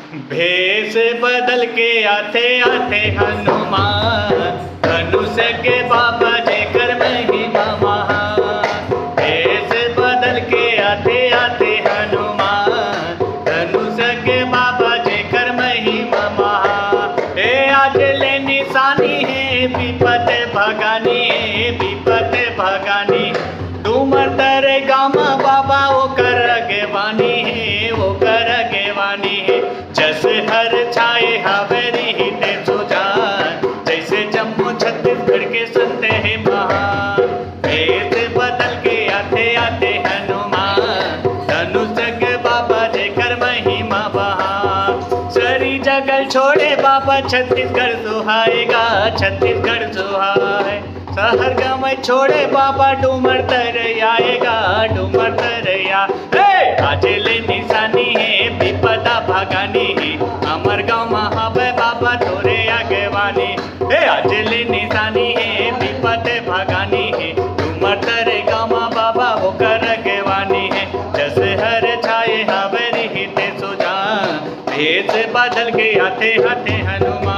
भेष बदल के आते आते हनुमान, धनुष के बाबा जेकर महिमा महान। भेष बदल के आते आते हनुमान, धनुष के बाबा जेकर महिमा महान। आज ले निशानी है विपत भगानी, विपत भगानी। डूमर तरे गामा बाबा वो कर गेवानी है, वो कर गेवानी है। जस हर छाए हवेरी हिते सुजान, जैसे जम्मू छत्तीसगढ़ के संत है महान। भेष बदल के आते आते हनुमान, धनुष के बाबा जेकर महिमा बहान। सरी जगल छोड़े बाबा छत्तीसगढ़ सुहाएगा, छत्तीसगढ़ सुहाए। शहर गाँव छोड़े बाबा डूमर तर आएगा, डूमर तरया। आज ले निशानी है विपदा भगानी है, अमर गाँव महाबे बाबा तोरे आगेवानी। आज ले निशानी है विपद भगानी है, डूमर तरे गाँव बाबा वो कर गेवानी है। जस हर छाए हवेरी हिते सुजान, भेष बदल के आते आते हनुमान।